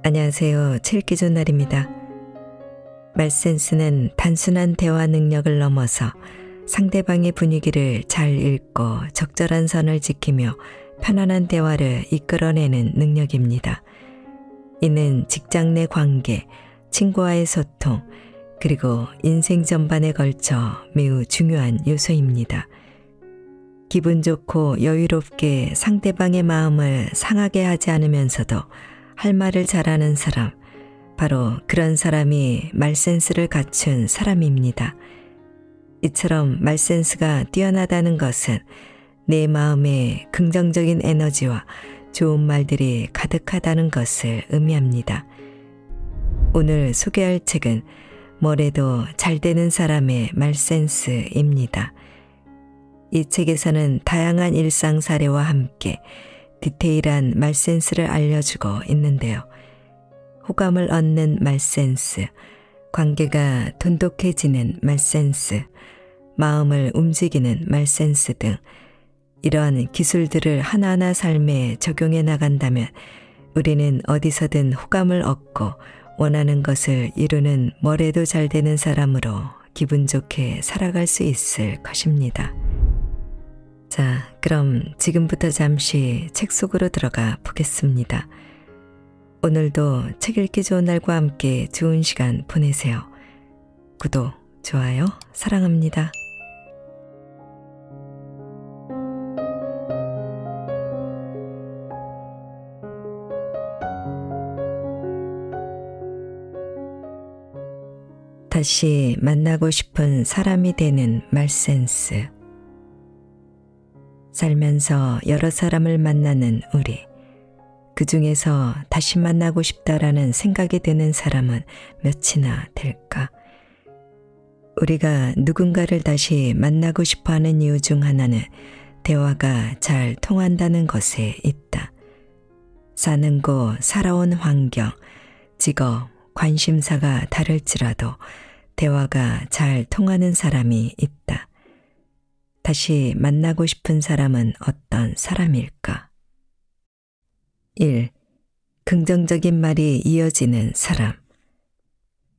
안녕하세요. 칠기조 날입니다. 말센스는 단순한 대화 능력을 넘어서 상대방의 분위기를 잘 읽고 적절한 선을 지키며 편안한 대화를 이끌어내는 능력입니다. 이는 직장 내 관계, 친구와의 소통, 그리고 인생 전반에 걸쳐 매우 중요한 요소입니다. 기분 좋고 여유롭게 상대방의 마음을 상하게 하지 않으면서도 할 말을 잘하는 사람, 바로 그런 사람이 말센스를 갖춘 사람입니다. 이처럼 말센스가 뛰어나다는 것은 내 마음에 긍정적인 에너지와 좋은 말들이 가득하다는 것을 의미합니다. 오늘 소개할 책은 뭐래도 잘 되는 사람의 말센스입니다. 이 책에서는 다양한 일상 사례와 함께 디테일한 말센스를 알려주고 있는데요. 호감을 얻는 말센스, 관계가 돈독해지는 말센스, 마음을 움직이는 말센스 등 이러한 기술들을 하나하나 삶에 적용해 나간다면 우리는 어디서든 호감을 얻고 원하는 것을 이루는 뭐래도 잘 되는 사람으로 기분 좋게 살아갈 수 있을 것입니다. 자, 그럼 지금부터 잠시 책 속으로 들어가 보겠습니다. 오늘도 책 읽기 좋은 날과 함께 좋은 시간 보내세요. 구독, 좋아요, 사랑합니다. 다시 만나고 싶은 사람이 되는 말센스. 살면서 여러 사람을 만나는 우리. 그 중에서 다시 만나고 싶다라는 생각이 드는 사람은 몇이나 될까? 우리가 누군가를 다시 만나고 싶어 하는 이유 중 하나는 대화가 잘 통한다는 것에 있다. 사는 곳, 살아온 환경, 직업, 관심사가 다를지라도 대화가 잘 통하는 사람이 있다. 다시 만나고 싶은 사람은 어떤 사람일까? 1. 긍정적인 말이 이어지는 사람.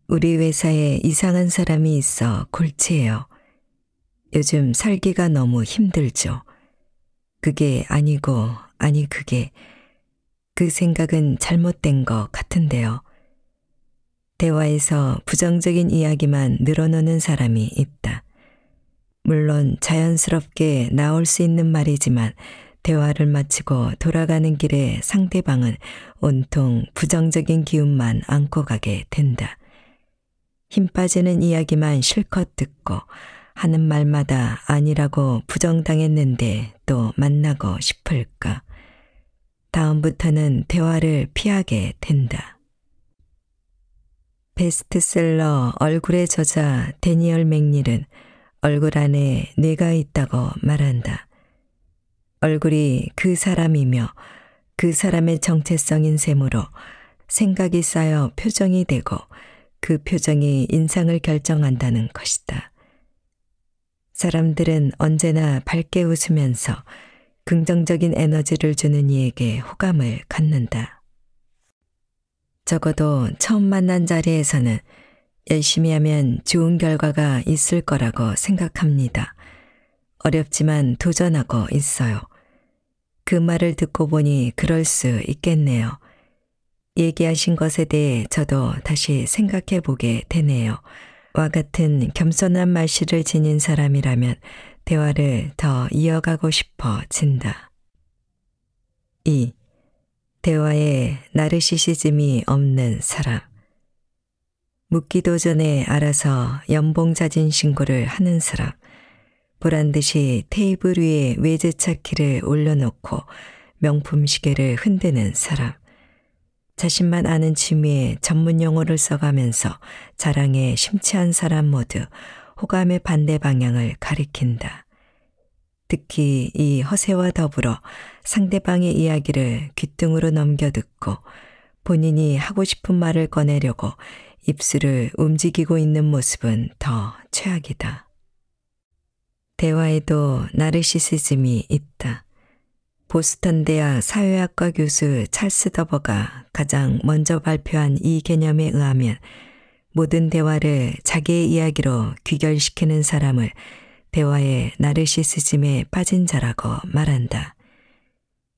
우리 회사에 이상한 사람이 있어 골치예요. 요즘 살기가 너무 힘들죠. 그게 아니고 그게 그 생각은 잘못된 것 같은데요. 대화에서 부정적인 이야기만 늘어놓는 사람이 있다. 물론 자연스럽게 나올 수 있는 말이지만 대화를 마치고 돌아가는 길에 상대방은 온통 부정적인 기운만 안고 가게 된다. 힘 빠지는 이야기만 실컷 듣고 하는 말마다 아니라고 부정당했는데 또 만나고 싶을까? 다음부터는 대화를 피하게 된다. 베스트셀러 얼굴의 저자 데니얼 맥닐은 얼굴 안에 뇌가 있다고 말한다. 얼굴이 그 사람이며 그 사람의 정체성인 셈으로 생각이 쌓여 표정이 되고 그 표정이 인상을 결정한다는 것이다. 사람들은 언제나 밝게 웃으면서 긍정적인 에너지를 주는 이에게 호감을 갖는다. 적어도 처음 만난 자리에서는 열심히 하면 좋은 결과가 있을 거라고 생각합니다. 어렵지만 도전하고 있어요. 그 말을 듣고 보니 그럴 수 있겠네요. 얘기하신 것에 대해 저도 다시 생각해 보게 되네요. 와 같은 겸손한 말씨를 지닌 사람이라면 대화를 더 이어가고 싶어진다. 2. 대화에 나르시시즘이 없는 사람. 묻기도 전에 알아서 연봉자진 신고를 하는 사람. 보란듯이 테이블 위에 외제차 키를 올려놓고 명품 시계를 흔드는 사람. 자신만 아는 취미에 전문 용어를 써가면서 자랑에 심취한 사람 모두 호감의 반대 방향을 가리킨다. 특히 이 허세와 더불어 상대방의 이야기를 귓등으로 넘겨듣고 본인이 하고 싶은 말을 꺼내려고 입술을 움직이고 있는 모습은 더 최악이다. 대화에도 나르시시즘이 있다. 보스턴 대학 사회학과 교수 찰스 더버가 가장 먼저 발표한 이 개념에 의하면 모든 대화를 자기의 이야기로 귀결시키는 사람을 대화의 나르시시즘에 빠진 자라고 말한다.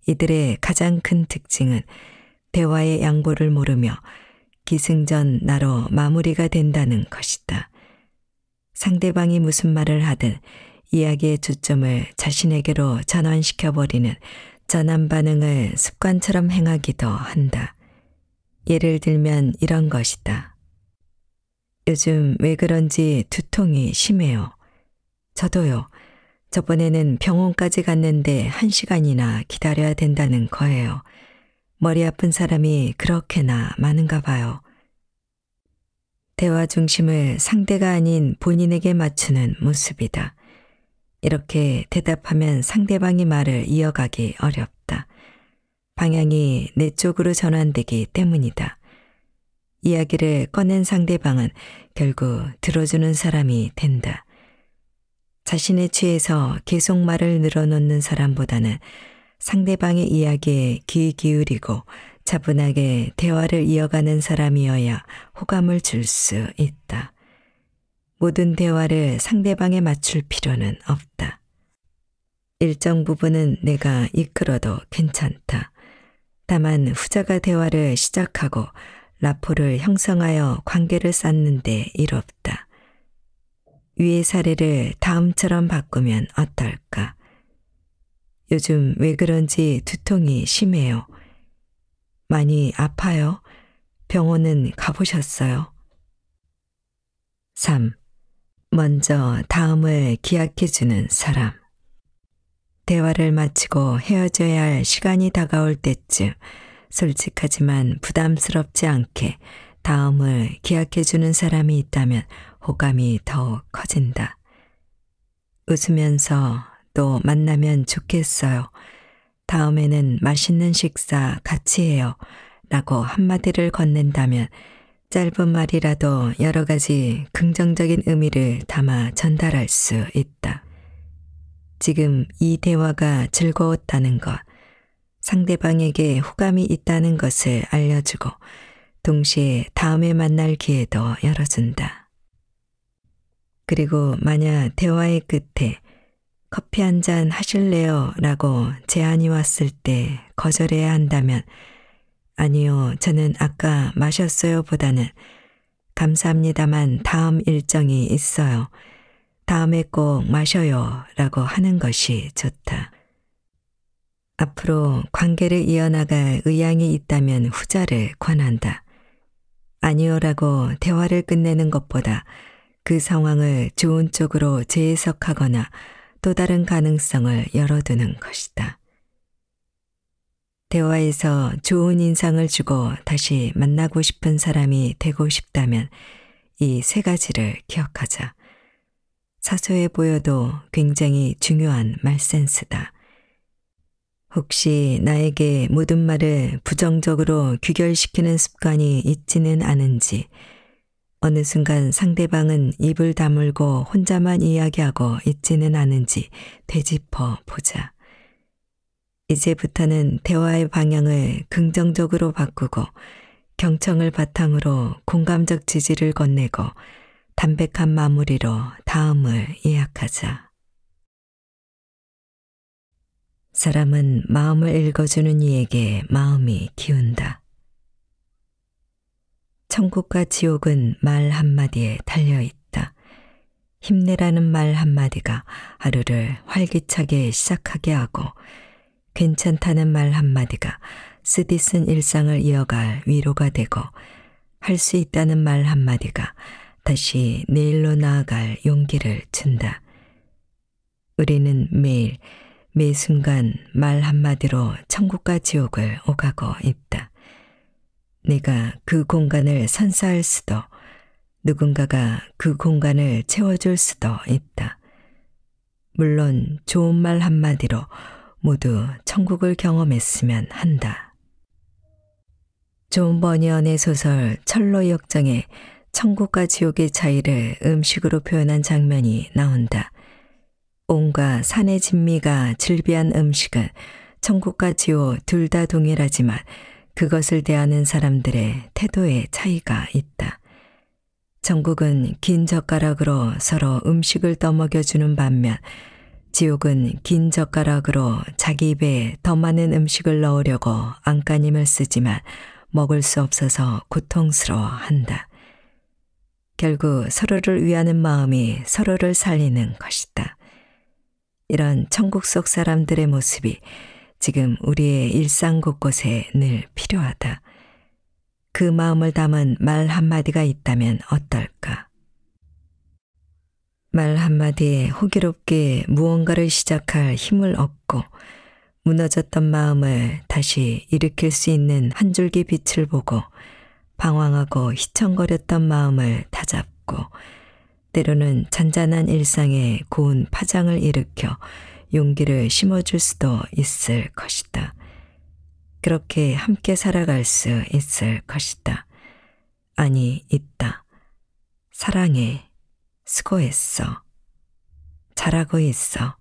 이들의 가장 큰 특징은 대화의 양보를 모르며 기승전 나로 마무리가 된다는 것이다. 상대방이 무슨 말을 하든 이야기의 주점을 자신에게로 전환시켜버리는 전환 반응을 습관처럼 행하기도 한다. 예를 들면 이런 것이다. 요즘 왜 그런지 두통이 심해요. 저도요. 저번에는 병원까지 갔는데 1시간이나 기다려야 된다는 거예요. 머리 아픈 사람이 그렇게나 많은가 봐요. 대화 중심을 상대가 아닌 본인에게 맞추는 모습이다. 이렇게 대답하면 상대방이 말을 이어가기 어렵다. 방향이 내 쪽으로 전환되기 때문이다. 이야기를 꺼낸 상대방은 결국 들어주는 사람이 된다. 자신에 취해서 계속 말을 늘어놓는 사람보다는 상대방의 이야기에 귀 기울이고 차분하게 대화를 이어가는 사람이어야 호감을 줄 수 있다. 모든 대화를 상대방에 맞출 필요는 없다. 일정 부분은 내가 이끌어도 괜찮다. 다만 후자가 대화를 시작하고 라포를 형성하여 관계를 쌓는데 이롭다. 위의 사례를 다음처럼 바꾸면 어떨까? 요즘 왜 그런지 두통이 심해요. 많이 아파요? 병원은 가보셨어요? 3. 먼저 다음을 기약해주는 사람. 대화를 마치고 헤어져야 할 시간이 다가올 때쯤 솔직하지만 부담스럽지 않게 다음을 기약해주는 사람이 있다면 호감이 더욱 커진다. 웃으면서 또 만나면 좋겠어요. 다음에는 맛있는 식사 같이 해요. 라고 한마디를 건넨다면 짧은 말이라도 여러 가지 긍정적인 의미를 담아 전달할 수 있다. 지금 이 대화가 즐거웠다는 것, 상대방에게 호감이 있다는 것을 알려주고 동시에 다음에 만날 기회도 열어준다. 그리고 만약 대화의 끝에 커피 한 잔 하실래요? 라고 제안이 왔을 때 거절해야 한다면 아니요, 저는 아까 마셨어요 보다는 감사합니다만 다음 일정이 있어요. 다음에 꼭 마셔요 라고 하는 것이 좋다. 앞으로 관계를 이어나갈 의향이 있다면 후자를 권한다. 아니요라고 대화를 끝내는 것보다 그 상황을 좋은 쪽으로 재해석하거나 또 다른 가능성을 열어두는 것이다. 대화에서 좋은 인상을 주고 다시 만나고 싶은 사람이 되고 싶다면 이 3가지를 기억하자. 사소해 보여도 굉장히 중요한 말센스다. 혹시 나에게 모든 말을 부정적으로 귀결시키는 습관이 있지는 않은지, 어느 순간 상대방은 입을 다물고 혼자만 이야기하고 있지는 않은지 되짚어 보자. 이제부터는 대화의 방향을 긍정적으로 바꾸고 경청을 바탕으로 공감적 지지를 건네고 담백한 마무리로 다음을 예약하자. 사람은 마음을 읽어주는 이에게 마음이 기운다. 천국과 지옥은 말 한마디에 달려있다. 힘내라는 말 한마디가 하루를 활기차게 시작하게 하고 괜찮다는 말 한마디가 쓰디쓴 일상을 이어갈 위로가 되고 할 수 있다는 말 한마디가 다시 내일로 나아갈 용기를 준다. 우리는 매일 매 순간 말 한마디로 천국과 지옥을 오가고 있다. 내가 그 공간을 선사할 수도 누군가가 그 공간을 채워줄 수도 있다. 물론 좋은 말 한마디로 모두 천국을 경험했으면 한다. 존 버니언의 소설 철로 역정에 천국과 지옥의 차이를 음식으로 표현한 장면이 나온다. 온갖 산의 진미가 즐비한 음식은 천국과 지옥 둘 다 동일하지만 그것을 대하는 사람들의 태도에 차이가 있다. 천국은 긴 젓가락으로 서로 음식을 떠먹여주는 반면 지옥은 긴 젓가락으로 자기 입에 더 많은 음식을 넣으려고 안간힘을 쓰지만 먹을 수 없어서 고통스러워한다. 결국 서로를 위하는 마음이 서로를 살리는 것이다. 이런 천국 속 사람들의 모습이 지금 우리의 일상 곳곳에 늘 필요하다. 그 마음을 담은 말 한마디가 있다면 어떨까? 말 한마디에 호기롭게 무언가를 시작할 힘을 얻고 무너졌던 마음을 다시 일으킬 수 있는 한 줄기 빛을 보고 방황하고 휘청거렸던 마음을 다잡고 때로는 잔잔한 일상에 고운 파장을 일으켜 용기를 심어줄 수도 있을 것이다. 그렇게 함께 살아갈 수 있을 것이다. 아니, 있다. 사랑해. 수고했어. 잘하고 있어.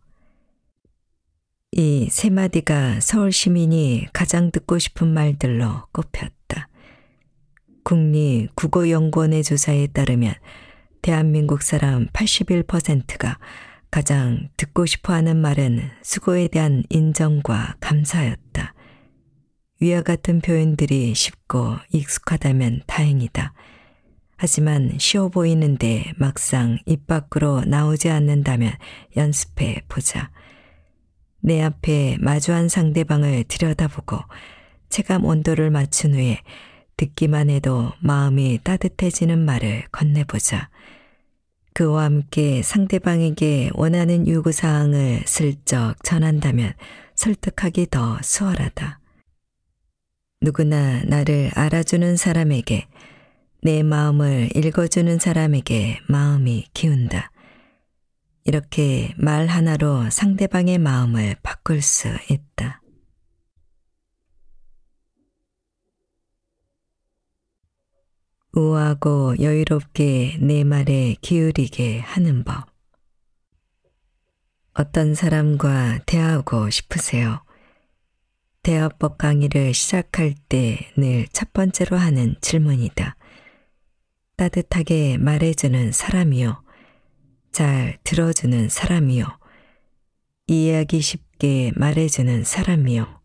이 세 마디가 서울 시민이 가장 듣고 싶은 말들로 꼽혔다. 국립국어연구원의 조사에 따르면 대한민국 사람 81%가 가장 듣고 싶어하는 말은 수고에 대한 인정과 감사였다. 위와 같은 표현들이 쉽고 익숙하다면 다행이다. 하지만 쉬워 보이는데 막상 입 밖으로 나오지 않는다면 연습해 보자. 내 앞에 마주한 상대방을 들여다보고 체감 온도를 맞춘 후에 듣기만 해도 마음이 따뜻해지는 말을 건네보자. 그와 함께 상대방에게 원하는 요구사항을 슬쩍 전한다면 설득하기 더 수월하다. 누구나 나를 알아주는 사람에게, 내 마음을 읽어주는 사람에게 마음이 기운다. 이렇게 말 하나로 상대방의 마음을 바꿀 수 있다. 우아하고 여유롭게 내 말에 기울이게 하는 법. 어떤 사람과 대화하고 싶으세요? 대화법 강의를 시작할 때 늘 첫 번째로 하는 질문이다. 따뜻하게 말해주는 사람이요. 잘 들어주는 사람이요. 이해하기 쉽게 말해주는 사람이요.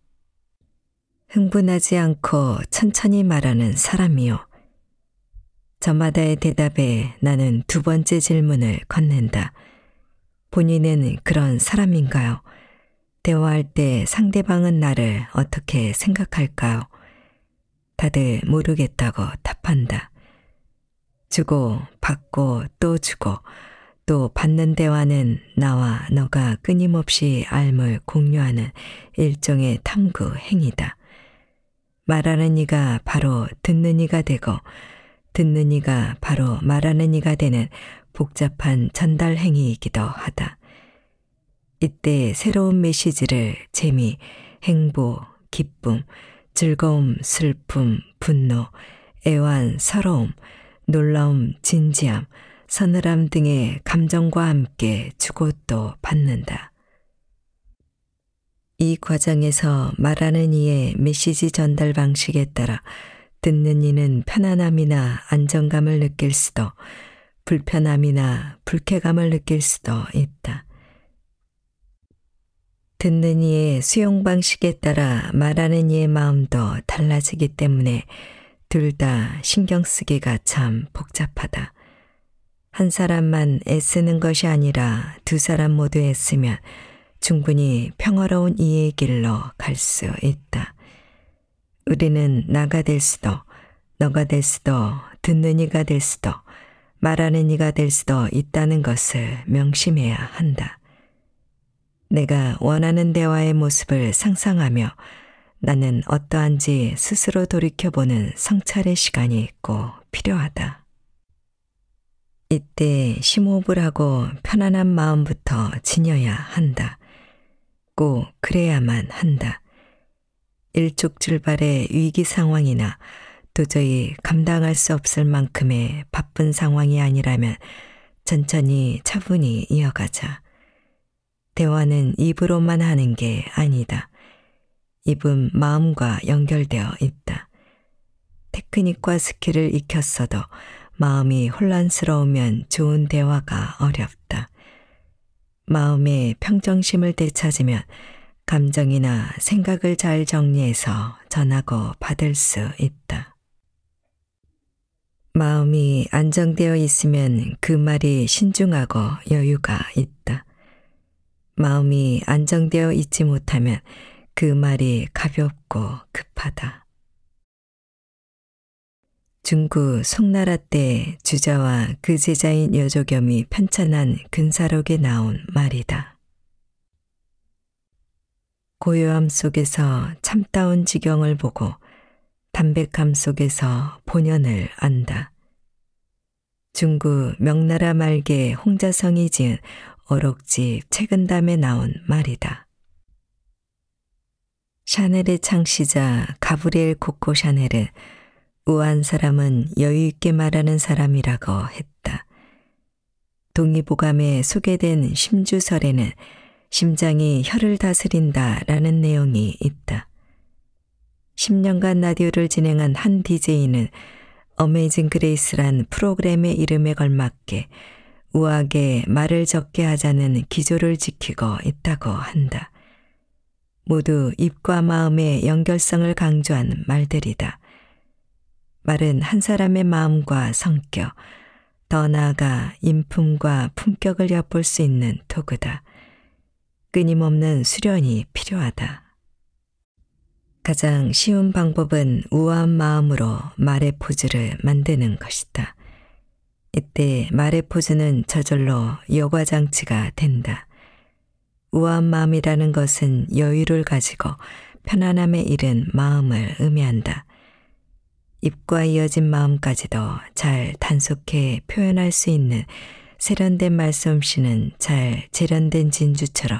흥분하지 않고 천천히 말하는 사람이요. 저마다의 대답에 나는 두 번째 질문을 건넨다. 본인은 그런 사람인가요? 대화할 때 상대방은 나를 어떻게 생각할까요? 다들 모르겠다고 답한다. 주고 받고 또 주고 또 받는 대화는 나와 너가 끊임없이 알물 공유하는 일종의 탐구 행위다. 말하는 이가 바로 듣는 이가 되고 듣는 이가 바로 말하는 이가 되는 복잡한 전달 행위이기도 하다. 이때 새로운 메시지를 재미, 행복, 기쁨, 즐거움, 슬픔, 분노, 애환, 서러움, 놀라움, 진지함, 서늘함 등의 감정과 함께 주고 또 받는다. 이 과정에서 말하는 이의 메시지 전달 방식에 따라 듣는 이는 편안함이나 안정감을 느낄 수도, 불편함이나 불쾌감을 느낄 수도 있다. 듣는 이의 수용 방식에 따라 말하는 이의 마음도 달라지기 때문에 둘 다 신경 쓰기가 참 복잡하다. 한 사람만 애쓰는 것이 아니라 두 사람 모두 애쓰면 충분히 평화로운 이해의 길로 갈 수 있다. 우리는 나가 될 수도, 너가 될 수도, 듣는 이가 될 수도, 말하는 이가 될 수도 있다는 것을 명심해야 한다. 내가 원하는 대화의 모습을 상상하며 나는 어떠한지 스스로 돌이켜보는 성찰의 시간이 꼭 필요하다. 이때 심호흡을 하고 편안한 마음부터 지녀야 한다. 꼭 그래야만 한다. 일촉즉발의 위기 상황이나 도저히 감당할 수 없을 만큼의 바쁜 상황이 아니라면 천천히 차분히 이어가자. 대화는 입으로만 하는 게 아니다. 입은 마음과 연결되어 있다. 테크닉과 스킬을 익혔어도 마음이 혼란스러우면 좋은 대화가 어렵다. 마음의 평정심을 되찾으면 감정이나 생각을 잘 정리해서 전하고 받을 수 있다. 마음이 안정되어 있으면 그 말이 신중하고 여유가 있다. 마음이 안정되어 있지 못하면 그 말이 가볍고 급하다. 중구 송나라 때 주자와 그 제자인 여조겸이 편찬한 근사록에 나온 말이다. 고요함 속에서 참다운 지경을 보고 담백함 속에서 본연을 안다. 중구 명나라 말기에 홍자성이 지은 어록집 책은담에 나온 말이다. 샤넬의 창시자 가브리엘 코코 샤넬은 우아한 사람은 여유 있게 말하는 사람이라고 했다. 동의보감에 소개된 심주설에는 심장이 혀를 다스린다라는 내용이 있다. 10년간 라디오를 진행한 한 DJ는 어메이징 그레이스란 프로그램의 이름에 걸맞게 우아하게 말을 적게 하자는 기조를 지키고 있다고 한다. 모두 입과 마음의 연결성을 강조하는 말들이다. 말은 한 사람의 마음과 성격, 더 나아가 인품과 품격을 엿볼 수 있는 도구다. 끊임없는 수련이 필요하다. 가장 쉬운 방법은 우아한 마음으로 말의 포즈를 만드는 것이다. 이때 말의 포즈는 저절로 여과장치가 된다. 우아한 마음이라는 것은 여유를 가지고 편안함에 이른 마음을 의미한다. 입과 이어진 마음까지도 잘 단속해 표현할 수 있는 세련된 말솜씨는 잘 재련된 진주처럼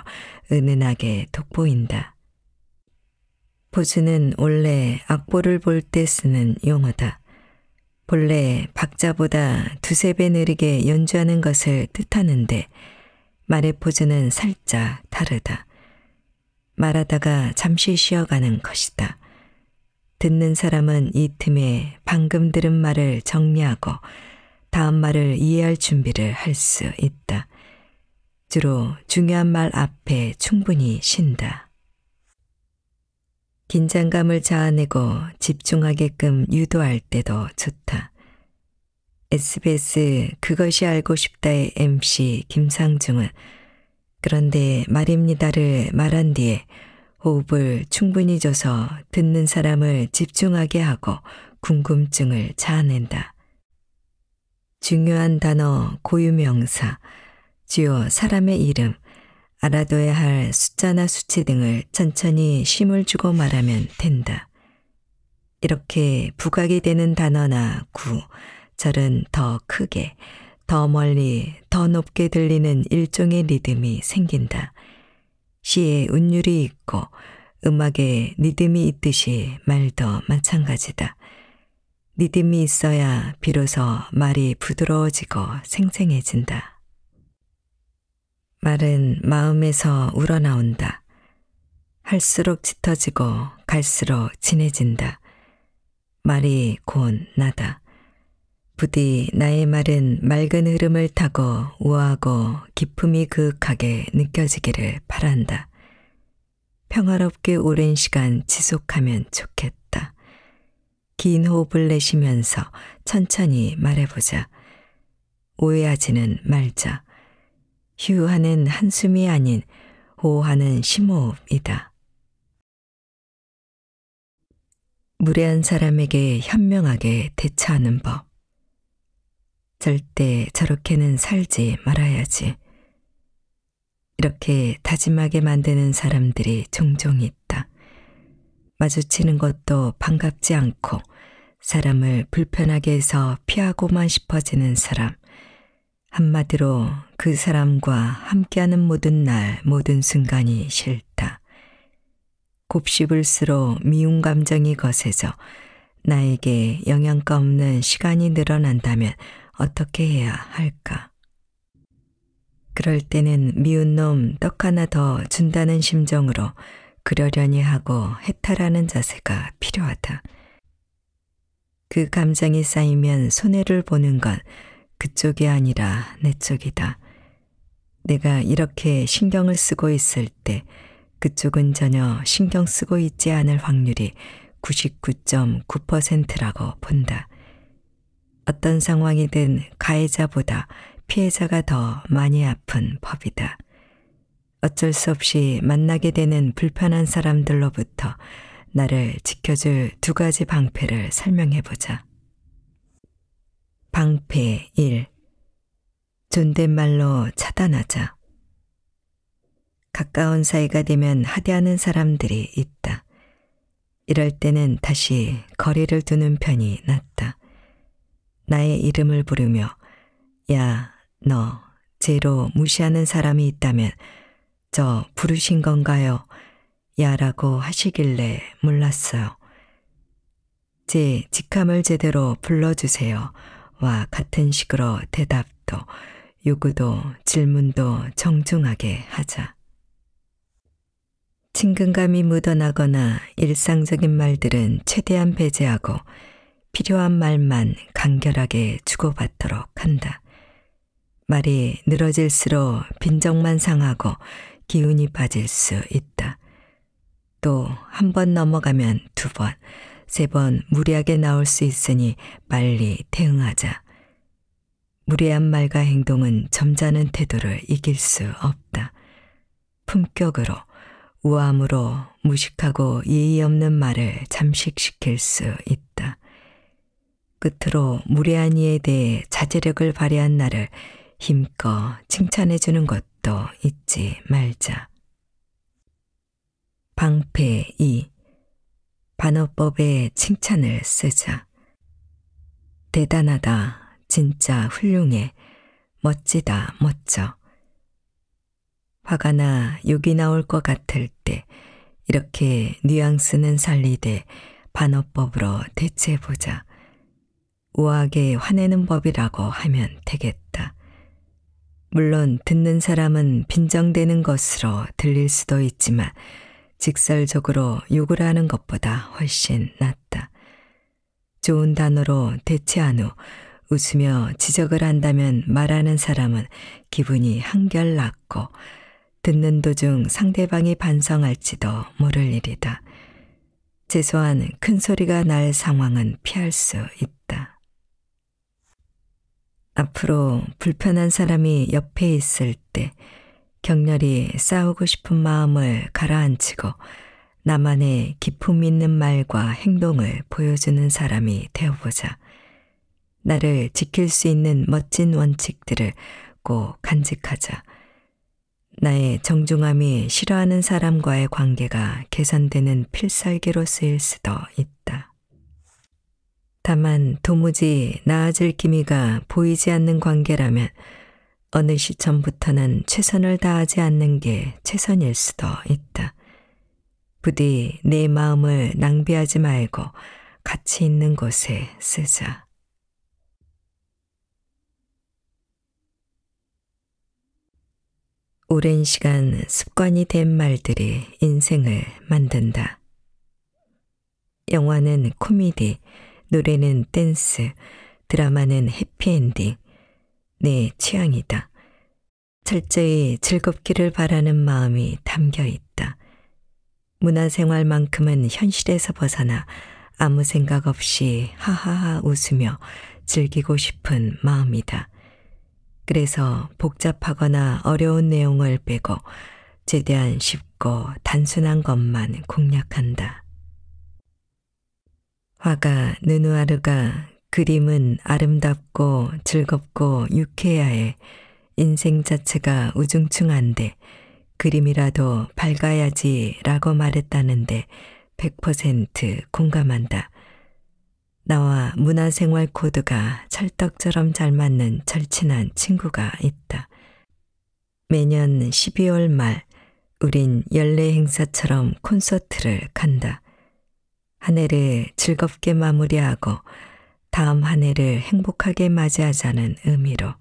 은은하게 돋보인다. 포즈는 원래 악보를 볼 때 쓰는 용어다. 본래 박자보다 두세 배 느리게 연주하는 것을 뜻하는데 말의 포즈는 살짝 다르다. 말하다가 잠시 쉬어가는 것이다. 듣는 사람은 이 틈에 방금 들은 말을 정리하고 다음 말을 이해할 준비를 할 수 있다. 주로 중요한 말 앞에 충분히 쉰다. 긴장감을 자아내고 집중하게끔 유도할 때도 좋다. SBS 그것이 알고 싶다의 MC 김상중은 그런데 말입니다를 말한 뒤에 호흡을 충분히 줘서 듣는 사람을 집중하게 하고 궁금증을 자아낸다. 중요한 단어, 고유명사, 주요 사람의 이름, 알아둬야 할 숫자나 수치 등을 천천히 쉼을 주고 말하면 된다. 이렇게 부각이 되는 단어나 구, 절은 더 크게, 더 멀리, 더 높게 들리는 일종의 리듬이 생긴다. 시에 운율이 있고 음악에 리듬이 있듯이 말도 마찬가지다. 리듬이 있어야 비로소 말이 부드러워지고 생생해진다. 말은 마음에서 우러나온다. 할수록 짙어지고 갈수록 진해진다. 말이 곧 나다. 부디 나의 말은 맑은 흐름을 타고 우아하고 기품이 그윽하게 느껴지기를 바란다. 평화롭게 오랜 시간 지속하면 좋겠다. 긴 호흡을 내쉬면서 천천히 말해보자. 오해하지는 말자. 휴하는 한숨이 아닌 호하는 심호흡이다. 무례한 사람에게 현명하게 대처하는 법. 절대 저렇게는 살지 말아야지. 이렇게 다짐하게 만드는 사람들이 종종 있다. 마주치는 것도 반갑지 않고 사람을 불편하게 해서 피하고만 싶어지는 사람. 한마디로 그 사람과 함께하는 모든 날, 모든 순간이 싫다. 곱씹을수록 미운 감정이 거세져 나에게 영양가 없는 시간이 늘어난다면 어떻게 해야 할까? 그럴 때는 미운 놈 떡 하나 더 준다는 심정으로 그러려니 하고 해탈하는 자세가 필요하다. 그 감정이 쌓이면 손해를 보는 건 그쪽이 아니라 내 쪽이다. 내가 이렇게 신경을 쓰고 있을 때 그쪽은 전혀 신경 쓰고 있지 않을 확률이 99.9%라고 본다. 어떤 상황이든 가해자보다 피해자가 더 많이 아픈 법이다. 어쩔 수 없이 만나게 되는 불편한 사람들로부터 나를 지켜줄 두 가지 방패를 설명해보자. 방패 1. 존댓말로 차단하자. 가까운 사이가 되면 하대하는 사람들이 있다. 이럴 때는 다시 거리를 두는 편이 낫다. 나의 이름을 부르며 야, 너, 쟤로 무시하는 사람이 있다면 저 부르신 건가요? 야라고 하시길래 몰랐어요. 제 직함을 제대로 불러주세요. 와 같은 식으로 대답도 요구도 질문도 정중하게 하자. 친근감이 묻어나거나 일상적인 말들은 최대한 배제하고 필요한 말만 간결하게 주고받도록 한다. 말이 늘어질수록 빈정만 상하고 기운이 빠질 수 있다. 또 한 번 넘어가면 두 번, 세 번 무리하게 나올 수 있으니 빨리 대응하자. 무례한 말과 행동은 점잖은 태도를 이길 수 없다. 품격으로, 우함으로 무식하고 예의 없는 말을 잠식시킬 수 있다. 끝으로 무례한 이에 대해 자제력을 발휘한 나를 힘껏 칭찬해 주는 것도 잊지 말자. 방패 2. 반어법에 칭찬을 쓰자. 대단하다. 진짜 훌륭해. 멋지다. 멋져. 화가 나 욕이 나올 것 같을 때 이렇게 뉘앙스는 살리되 반어법으로 대체해보자. 우아하게 화내는 법이라고 하면 되겠다. 물론 듣는 사람은 빈정대는 것으로 들릴 수도 있지만 직설적으로 욕을 하는 것보다 훨씬 낫다. 좋은 단어로 대체한 후 웃으며 지적을 한다면 말하는 사람은 기분이 한결 낫고 듣는 도중 상대방이 반성할지도 모를 일이다. 최소한 큰 소리가 날 상황은 피할 수 있다. 앞으로 불편한 사람이 옆에 있을 때 격렬히 싸우고 싶은 마음을 가라앉히고 나만의 기품 있는 말과 행동을 보여주는 사람이 되어보자. 나를 지킬 수 있는 멋진 원칙들을 꼭 간직하자. 나의 정중함이 싫어하는 사람과의 관계가 개선되는 필살기로 쓰일 수도 있다. 다만 도무지 나아질 기미가 보이지 않는 관계라면 어느 시점부터는 최선을 다하지 않는 게 최선일 수도 있다. 부디 내 마음을 낭비하지 말고 가치 있는 곳에 쓰자. 오랜 시간 습관이 된 말들이 인생을 만든다. 영화는 코미디, 노래는 댄스, 드라마는 해피엔딩. 내 취향이다. 철저히 즐겁기를 바라는 마음이 담겨 있다. 문화생활만큼은 현실에서 벗어나 아무 생각 없이 하하하 웃으며 즐기고 싶은 마음이다. 그래서 복잡하거나 어려운 내용을 빼고 최대한 쉽고 단순한 것만 공략한다. 화가 느누하르가 그림은 아름답고 즐겁고 유쾌해야 해. 인생 자체가 우중충한데 그림이라도 밝아야지 라고 말했다는데 100% 공감한다. 나와 문화생활 코드가 찰떡처럼 잘 맞는 절친한 친구가 있다. 매년 12월 말 우린 연례 행사처럼 콘서트를 간다. 한 해를 즐겁게 마무리하고 다음 한 해를 행복하게 맞이하자는 의미로.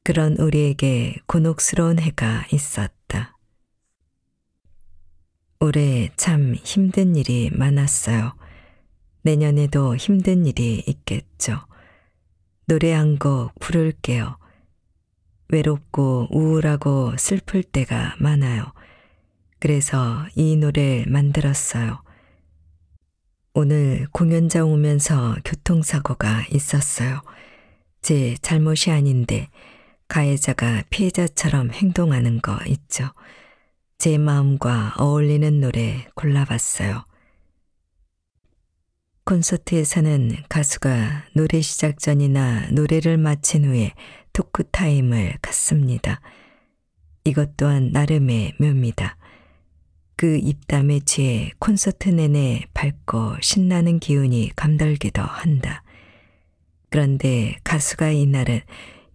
그런 우리에게 곤혹스러운 해가 있었다. 올해 참 힘든 일이 많았어요. 내년에도 힘든 일이 있겠죠. 노래 한 곡 부를게요. 외롭고 우울하고 슬플 때가 많아요. 그래서 이 노래를 만들었어요. 오늘 공연장 오면서 교통사고가 있었어요. 제 잘못이 아닌데 가해자가 피해자처럼 행동하는 거 있죠. 제 마음과 어울리는 노래 골라봤어요. 콘서트에서는 가수가 노래 시작 전이나 노래를 마친 후에 토크 타임을 갖습니다. 이것 또한 나름의 묘미다. 그 입담에 취해 콘서트 내내 밝고 신나는 기운이 감돌기도 한다. 그런데 가수가 이날은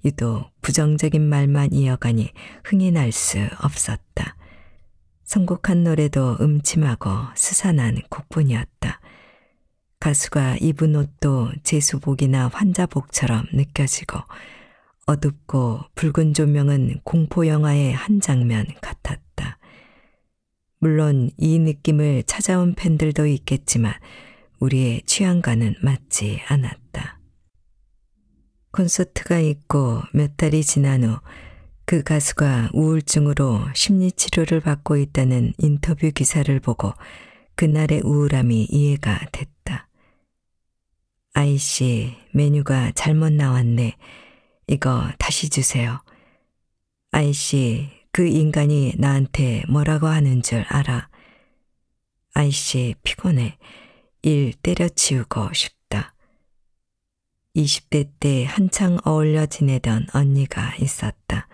유독 부정적인 말만 이어가니 흥이 날 수 없었다. 선곡한 노래도 음침하고 스산한 곡분이었다. 가수가 입은 옷도 제수복이나 환자복처럼 느껴지고 어둡고 붉은 조명은 공포영화의 한 장면 같았다. 물론 이 느낌을 찾아온 팬들도 있겠지만 우리의 취향과는 맞지 않았다. 콘서트가 있고 몇 달이 지난 후 그 가수가 우울증으로 심리치료를 받고 있다는 인터뷰 기사를 보고 그날의 우울함이 이해가 됐다. 아이씨, 메뉴가 잘못 나왔네. 이거 다시 주세요. 아이씨, 그 인간이 나한테 뭐라고 하는 줄 알아? 아이씨, 피곤해. 일 때려치우고 싶다. 20대 때 한창 어울려 지내던 언니가 있었다.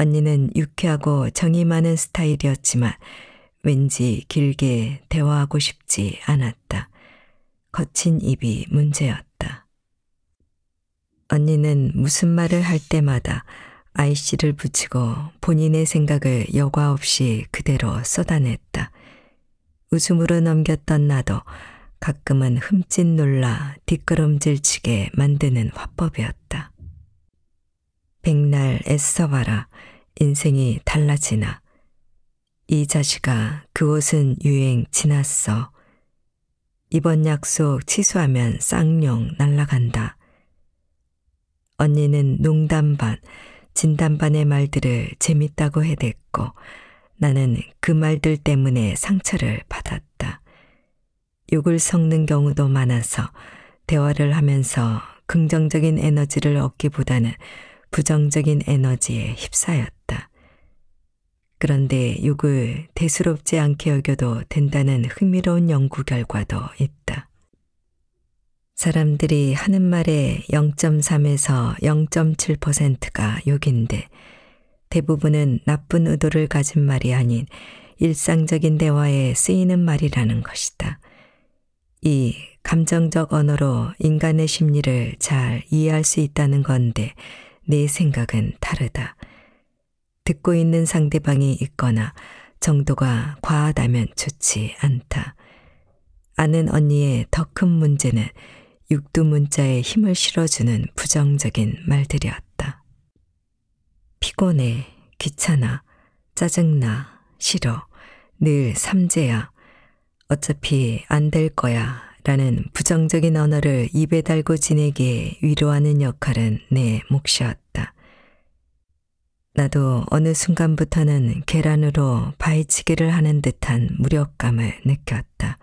언니는 유쾌하고 정이 많은 스타일이었지만 왠지 길게 대화하고 싶지 않았다. 거친 입이 문제였다. 언니는 무슨 말을 할 때마다 아이씨를 붙이고 본인의 생각을 여과 없이 그대로 쏟아냈다. 웃음으로 넘겼던 나도 가끔은 흠칫 놀라 뒷걸음질치게 만드는 화법이었다. 백날 애써봐라. 인생이 달라지나. 이 자식아, 그 옷은 유행 지났어. 이번 약속 취소하면 쌍용 날라간다. 언니는 농담 반, 진담 반의 말들을 재밌다고 해댔고 나는 그 말들 때문에 상처를 받았다. 욕을 섞는 경우도 많아서 대화를 하면서 긍정적인 에너지를 얻기보다는 부정적인 에너지에 휩싸였다. 그런데 욕을 대수롭지 않게 여겨도 된다는 흥미로운 연구 결과도 있다. 사람들이 하는 말의 0.3에서 0.7%가 욕인데 대부분은 나쁜 의도를 가진 말이 아닌 일상적인 대화에 쓰이는 말이라는 것이다. 이 감정적 언어로 인간의 심리를 잘 이해할 수 있다는 건데 내 생각은 다르다. 듣고 있는 상대방이 있거나 정도가 과하다면 좋지 않다. 아는 언니의 더 큰 문제는 육두문자에 힘을 실어주는 부정적인 말들이었다. 피곤해, 귀찮아, 짜증나, 싫어, 늘 삼재야, 어차피 안 될 거야 라는 부정적인 언어를 입에 달고 지내기에 위로하는 역할은 내 몫이었다. 나도 어느 순간부터는 계란으로 바위치기를 하는 듯한 무력감을 느꼈다.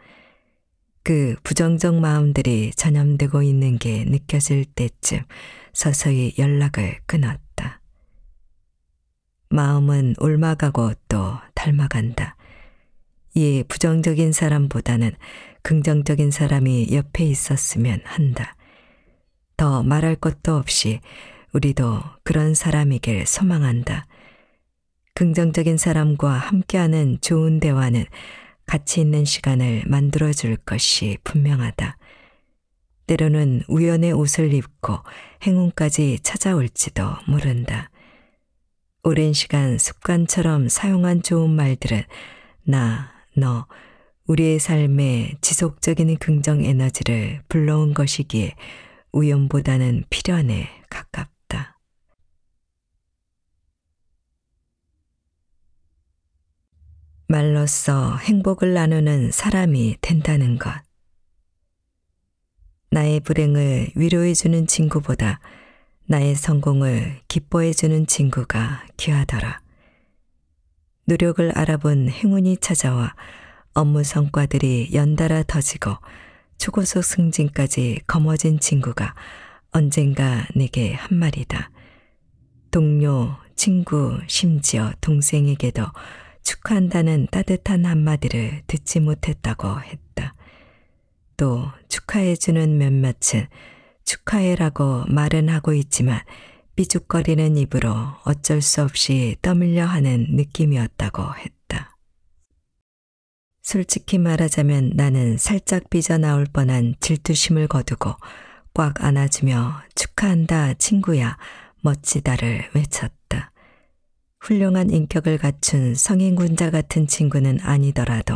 그 부정적 마음들이 전염되고 있는 게 느껴질 때쯤 서서히 연락을 끊었다. 마음은 옮아가고 또 닮아간다. 이에 부정적인 사람보다는 긍정적인 사람이 옆에 있었으면 한다. 더 말할 것도 없이 우리도 그런 사람이길 소망한다. 긍정적인 사람과 함께하는 좋은 대화는 가치 있는 시간을 만들어줄 것이 분명하다. 때로는 우연의 옷을 입고 행운까지 찾아올지도 모른다. 오랜 시간 습관처럼 사용한 좋은 말들은 나, 너, 우리의 삶에 지속적인 긍정 에너지를 불러온 것이기에 우연보다는 필연에 가깝다. 말로써 행복을 나누는 사람이 된다는 것. 나의 불행을 위로해주는 친구보다 나의 성공을 기뻐해주는 친구가 귀하더라. 노력을 알아본 행운이 찾아와 업무 성과들이 연달아 터지고 초고속 승진까지 거머쥔 친구가 언젠가 내게 한 말이다. 동료, 친구, 심지어 동생에게도 축하한다는 따뜻한 한마디를 듣지 못했다고 했다. 또 축하해주는 몇몇은 축하해라고 말은 하고 있지만 삐죽거리는 입으로 어쩔 수 없이 떠밀려 하는 느낌이었다고 했다. 솔직히 말하자면 나는 살짝 삐져나올 뻔한 질투심을 거두고 꽉 안아주며 축하한다 친구야 멋지다를 외쳤다. 훌륭한 인격을 갖춘 성인군자 같은 친구는 아니더라도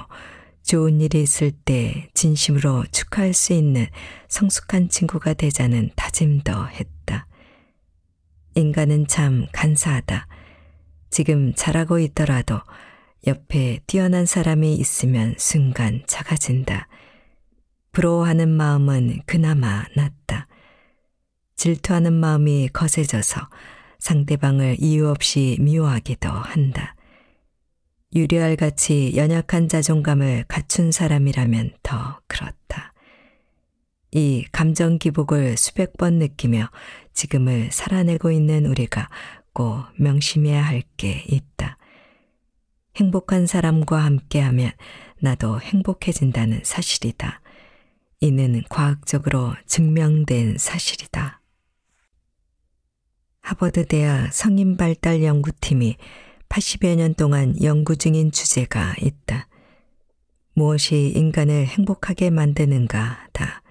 좋은 일이 있을 때 진심으로 축하할 수 있는 성숙한 친구가 되자는 다짐도 했다. 인간은 참 간사하다. 지금 잘하고 있더라도 옆에 뛰어난 사람이 있으면 순간 작아진다. 부러워하는 마음은 그나마 낫다. 질투하는 마음이 거세져서 상대방을 이유 없이 미워하기도 한다. 유리알 같이 연약한 자존감을 갖춘 사람이라면 더 그렇다. 이 감정 기복을 수백 번 느끼며 지금을 살아내고 있는 우리가 꼭 명심해야 할 게 있다. 행복한 사람과 함께하면 나도 행복해진다는 사실이다. 이는 과학적으로 증명된 사실이다. 하버드 대학 성인발달연구팀이 80여 년 동안 연구 중인 주제가 있다. 무엇이 인간을 행복하게 만드는가다.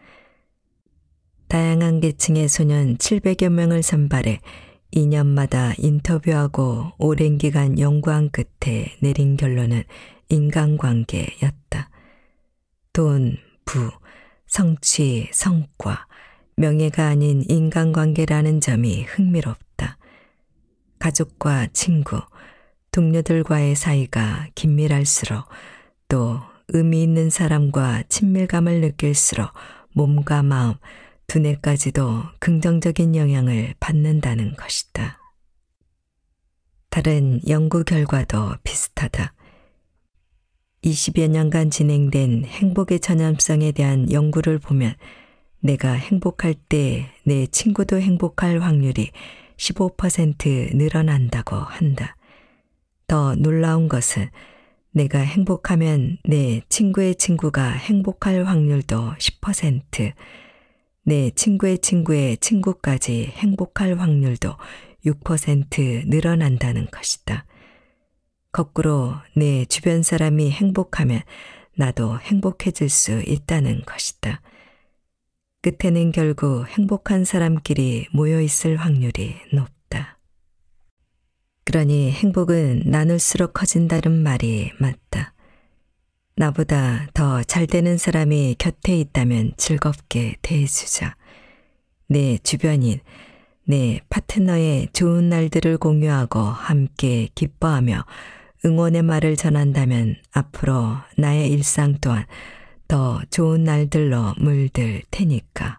다양한 계층의 소년 700여 명을 선발해 2년마다 인터뷰하고 오랜 기간 연구한 끝에 내린 결론은 인간관계였다. 돈, 부, 성취, 성과, 명예가 아닌 인간관계라는 점이 흥미롭다. 가족과 친구, 동료들과의 사이가 긴밀할수록 또 의미 있는 사람과 친밀감을 느낄수록 몸과 마음, 두뇌까지도 긍정적인 영향을 받는다는 것이다. 다른 연구 결과도 비슷하다. 20여 년간 진행된 행복의 전염성에 대한 연구를 보면 내가 행복할 때 내 친구도 행복할 확률이 15% 늘어난다고 한다. 더 놀라운 것은 내가 행복하면 내 친구의 친구가 행복할 확률도 10%, 내 친구의 친구의 친구까지 행복할 확률도 6% 늘어난다는 것이다. 거꾸로 내 주변 사람이 행복하면 나도 행복해질 수 있다는 것이다. 끝에는 결국 행복한 사람끼리 모여 있을 확률이 높다. 그러니 행복은 나눌수록 커진다는 말이 맞다. 나보다 더 잘 되는 사람이 곁에 있다면 즐겁게 대해주자. 내 주변인, 내 파트너의 좋은 날들을 공유하고 함께 기뻐하며 응원의 말을 전한다면 앞으로 나의 일상 또한 더 좋은 날들로 물들 테니까.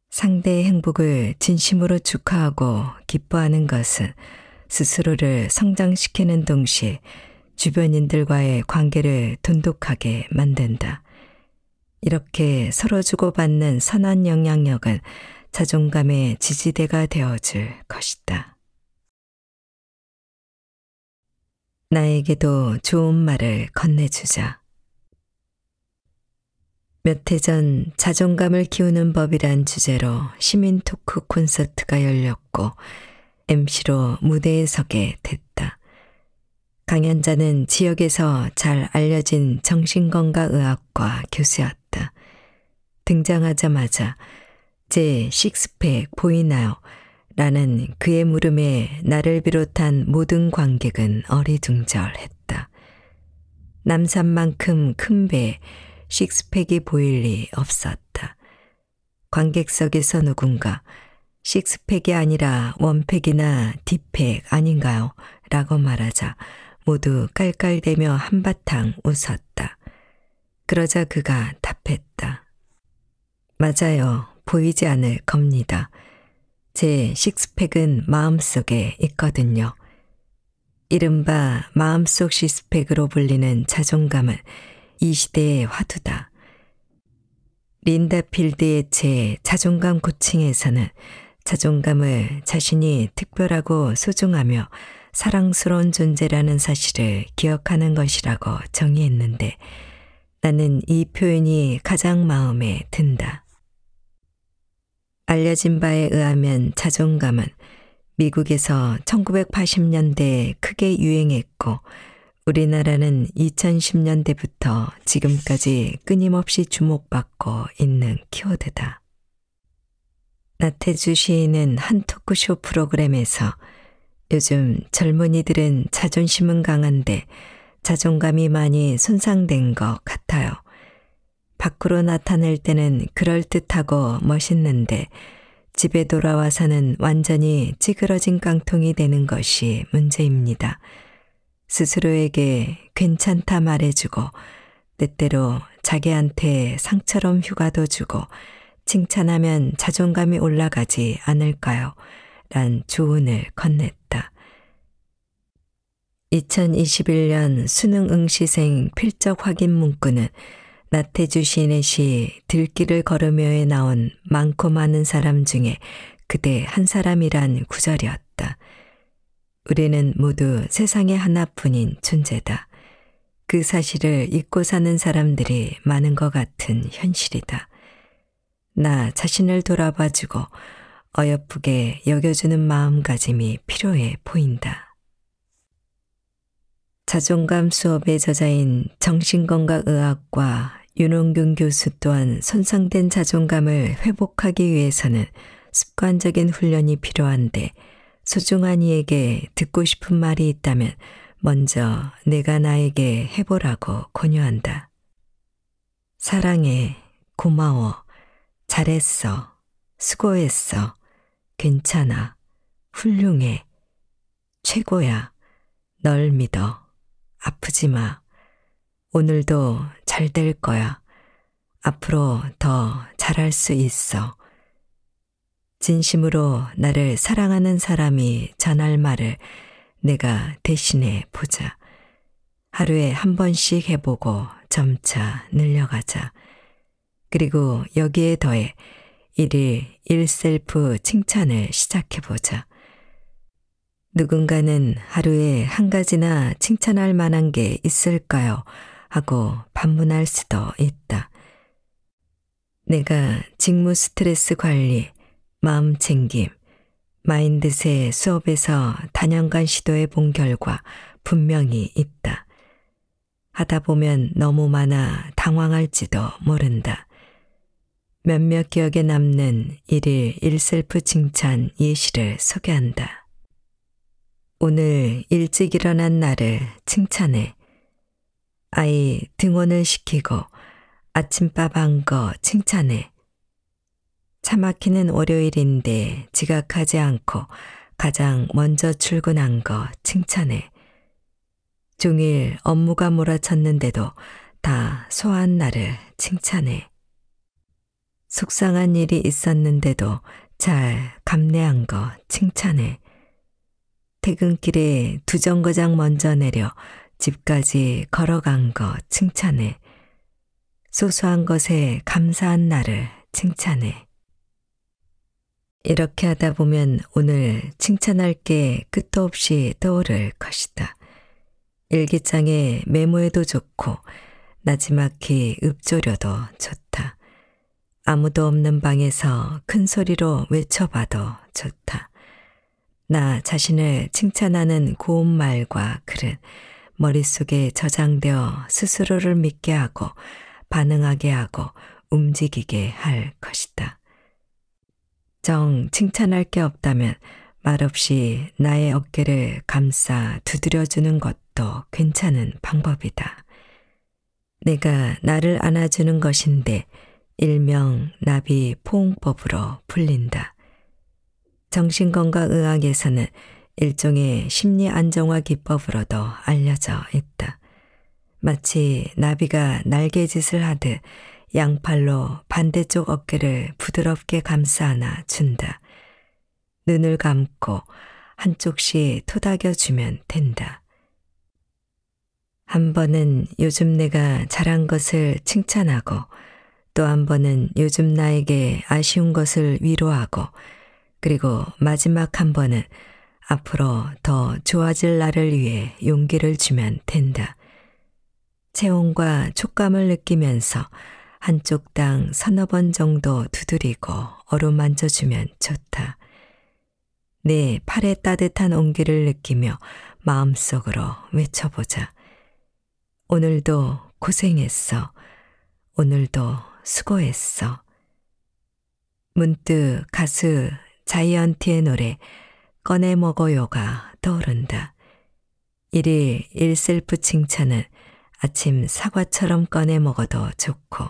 상대의 행복을 진심으로 축하하고 기뻐하는 것은 스스로를 성장시키는 동시에 주변인들과의 관계를 돈독하게 만든다. 이렇게 서로 주고받는 선한 영향력은 자존감의 지지대가 되어줄 것이다. 나에게도 좋은 말을 건네주자. 몇 해 전 자존감을 키우는 법이란 주제로 시민 토크 콘서트가 열렸고 MC로 무대에 서게 됐다. 강연자는 지역에서 잘 알려진 정신건강의학과 교수였다. 등장하자마자 제 식스팩 보이나요? 라는 그의 물음에 나를 비롯한 모든 관객은 어리둥절했다. 남산만큼 큰 배에 식스팩이 보일 리 없었다. 관객석에서 누군가 식스팩이 아니라 원팩이나 디팩 아닌가요? 라고 말하자 모두 깔깔대며 한바탕 웃었다. 그러자 그가 답했다. 맞아요. 보이지 않을 겁니다. 제 식스팩은 마음속에 있거든요. 이른바 마음속 시스팩으로 불리는 자존감은 이 시대의 화두다. 린다 필드의 제 자존감 고칭에서는 자존감을 자신이 특별하고 소중하며 사랑스러운 존재라는 사실을 기억하는 것이라고 정의했는데 나는 이 표현이 가장 마음에 든다. 알려진 바에 의하면 자존감은 미국에서 1980년대에 크게 유행했고 우리나라는 2010년대부터 지금까지 끊임없이 주목받고 있는 키워드다. 나태주 시인은 한 토크쇼 프로그램에서 요즘 젊은이들은 자존심은 강한데 자존감이 많이 손상된 것 같아요. 밖으로 나타낼 때는 그럴듯하고 멋있는데 집에 돌아와서는 완전히 찌그러진 깡통이 되는 것이 문제입니다. 스스로에게 괜찮다 말해주고 때때로 자기한테 상처럼 휴가도 주고 칭찬하면 자존감이 올라가지 않을까요? 란 조언을 건넸다. 2021년 수능 응시생 필적 확인 문구는 나태주 시인의 시 들길을 걸으며에 나온 많고 많은 사람 중에 그대 한 사람이란 구절이었다. 우리는 모두 세상에 하나뿐인 존재다. 그 사실을 잊고 사는 사람들이 많은 것 같은 현실이다. 나 자신을 돌아봐주고 어여쁘게 여겨주는 마음가짐이 필요해 보인다. 자존감 수업의 저자인 정신건강의학과 윤홍균 교수 또한 손상된 자존감을 회복하기 위해서는 습관적인 훈련이 필요한데 소중한 이에게 듣고 싶은 말이 있다면 먼저 내가 나에게 해보라고 권유한다. 사랑해, 고마워, 잘했어, 수고했어, 괜찮아, 훌륭해, 최고야, 널 믿어, 아프지 마, 오늘도 잘 될 거야, 앞으로 더 잘할 수 있어. 진심으로 나를 사랑하는 사람이 전할 말을 내가 대신해 보자. 하루에 한 번씩 해보고 점차 늘려가자. 그리고 여기에 더해 일일 1셀프 칭찬을 시작해보자. 누군가는 하루에 한 가지나 칭찬할 만한 게 있을까요? 하고 반문할 수도 있다. 내가 직무 스트레스 관리, 마음 챙김, 마인드셋 수업에서 단연간 시도해 본 결과 분명히 있다. 하다 보면 너무 많아 당황할지도 모른다. 몇몇 기억에 남는 일일 1셀프 칭찬 예시를 소개한다. 오늘 일찍 일어난 나를 칭찬해. 아이 등원을 시키고 아침밥 한 거 칭찬해. 차 막히는 월요일인데 지각하지 않고 가장 먼저 출근한 거 칭찬해. 종일 업무가 몰아쳤는데도 다 소화한 나를 칭찬해. 속상한 일이 있었는데도 잘 감내한 거 칭찬해. 퇴근길에 2정거장 먼저 내려 집까지 걸어간 거 칭찬해. 소소한 것에 감사한 나를 칭찬해. 이렇게 하다 보면 오늘 칭찬할 게 끝도 없이 떠오를 것이다. 일기장에 메모해도 좋고 나지막히 읊조려도 좋다. 아무도 없는 방에서 큰 소리로 외쳐봐도 좋다. 나 자신을 칭찬하는 고운 말과 글은 머릿속에 저장되어 스스로를 믿게 하고 반응하게 하고 움직이게 할 것이다. 정 칭찬할 게 없다면 말없이 나의 어깨를 감싸 두드려주는 것도 괜찮은 방법이다. 내가 나를 안아주는 것인데 일명 나비 포옹법으로 불린다. 정신건강의학에서는 일종의 심리 안정화 기법으로도 알려져 있다. 마치 나비가 날개짓을 하듯 양팔로 반대쪽 어깨를 부드럽게 감싸 안아 준다. 눈을 감고 한쪽씩 토닥여주면 된다. 한 번은 요즘 내가 잘한 것을 칭찬하고 또 한 번은 요즘 나에게 아쉬운 것을 위로하고 그리고 마지막 한 번은 앞으로 더 좋아질 나를 위해 용기를 주면 된다. 체온과 촉감을 느끼면서 한쪽당 서너 번 정도 두드리고 어루만져주면 좋다. 내 팔의 따뜻한 온기를 느끼며 마음속으로 외쳐보자. 오늘도 고생했어. 오늘도 수고했어. 문득 가수 자이언티의 노래 꺼내 먹어요가 떠오른다. 일일 일셀프 칭찬은 아침 사과처럼 꺼내 먹어도 좋고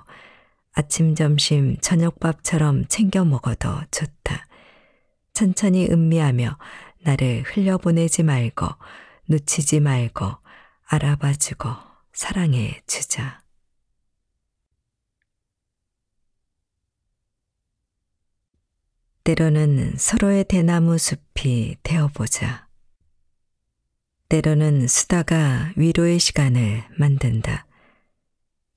아침 점심 저녁밥처럼 챙겨 먹어도 좋다. 천천히 음미하며 나를 흘려보내지 말고 놓치지 말고 알아봐주고 사랑해 주자. 때로는 서로의 대나무 숲이 되어보자. 때로는 수다가 위로의 시간을 만든다.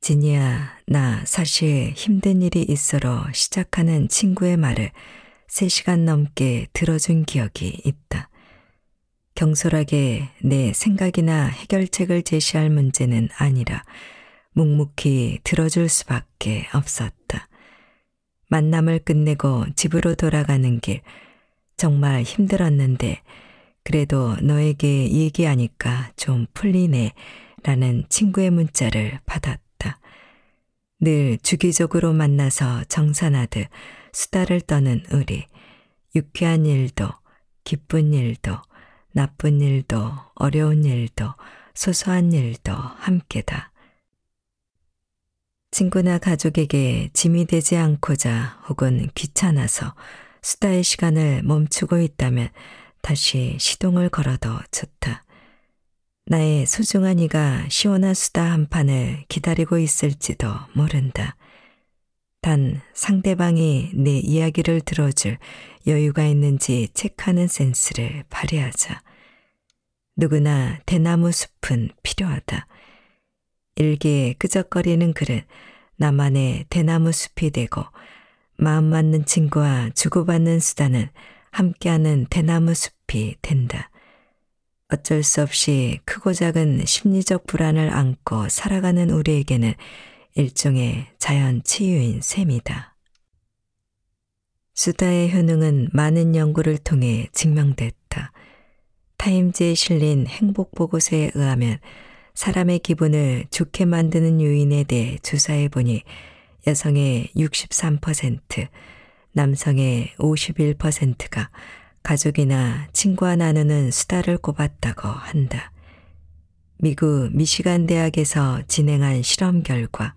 지니야, 나 사실 힘든 일이 있어로 시작하는 친구의 말을 3시간 넘게 들어준 기억이 있다. 경솔하게 내 생각이나 해결책을 제시할 문제는 아니라 묵묵히 들어줄 수밖에 없었다. 만남을 끝내고 집으로 돌아가는 길 정말 힘들었는데 그래도 너에게 얘기하니까 좀 풀리네 라는 친구의 문자를 받았다. 늘 주기적으로 만나서 정산하듯 수다를 떠는 우리. 유쾌한 일도 기쁜 일도 나쁜 일도 어려운 일도 소소한 일도 함께다. 친구나 가족에게 짐이 되지 않고자 혹은 귀찮아서 수다의 시간을 멈추고 있다면 다시 시동을 걸어도 좋다. 나의 소중한 이가 시원한 수다 한 판을 기다리고 있을지도 모른다. 단 상대방이 내 이야기를 들어줄 여유가 있는지 체크하는 센스를 발휘하자. 누구나 대나무 숲은 필요하다. 일기에 끄적거리는 글은 나만의 대나무 숲이 되고 마음 맞는 친구와 주고받는 수다는 함께하는 대나무 숲이 된다. 어쩔 수 없이 크고 작은 심리적 불안을 안고 살아가는 우리에게는 일종의 자연 치유인 셈이다. 수다의 효능은 많은 연구를 통해 증명됐다. 타임즈에 실린 행복 보고서에 의하면 사람의 기분을 좋게 만드는 요인에 대해 조사해보니 여성의 63%, 남성의 51%가 가족이나 친구와 나누는 수다를 꼽았다고 한다. 미국 미시간 대학에서 진행한 실험 결과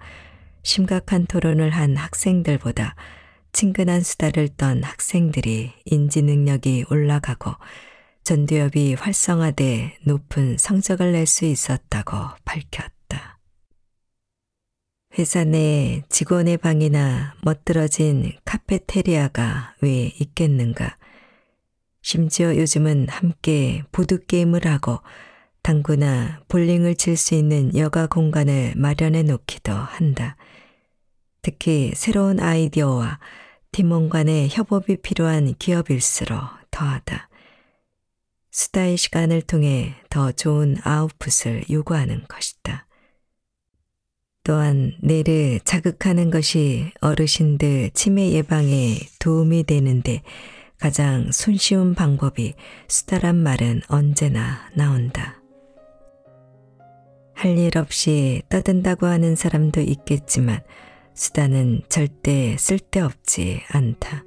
심각한 토론을 한 학생들보다 친근한 수다를 떤 학생들이 인지 능력이 올라가고 전두엽이 활성화돼 높은 성적을 낼 수 있었다고 밝혔다. 회사 내에 직원의 방이나 멋들어진 카페테리아가 왜 있겠는가. 심지어 요즘은 함께 보드게임을 하고 당구나 볼링을 칠 수 있는 여가 공간을 마련해 놓기도 한다. 특히 새로운 아이디어와 팀원 간의 협업이 필요한 기업일수록 더하다. 수다의 시간을 통해 더 좋은 아웃풋을 요구하는 것이다. 또한 뇌를 자극하는 것이 어르신들 치매 예방에 도움이 되는데 가장 손쉬운 방법이 수다란 말은 언제나 나온다. 할 일 없이 떠든다고 하는 사람도 있겠지만 수다는 절대 쓸데없지 않다.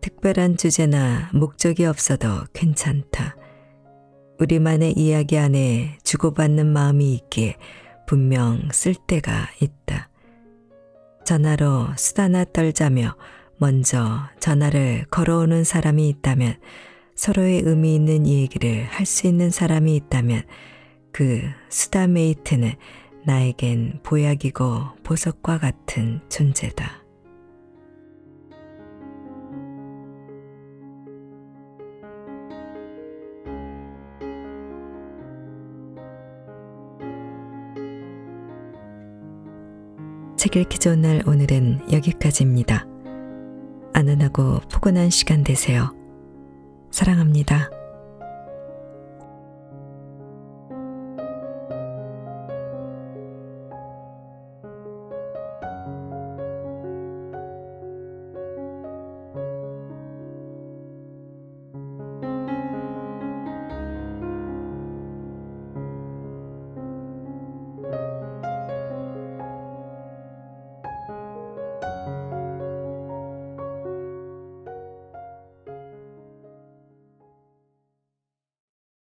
특별한 주제나 목적이 없어도 괜찮다. 우리만의 이야기 안에 주고받는 마음이 있기에 분명 쓸데가 있다. 전화로 수다나 떨자며 먼저 전화를 걸어오는 사람이 있다면 서로의 의미 있는 얘기를 할 수 있는 사람이 있다면 그 수다 메이트는 나에겐 보약이고 보석과 같은 존재다. 책 읽기 좋은 날 오늘은 여기까지입니다. 안전하고 포근한 시간 되세요. 사랑합니다.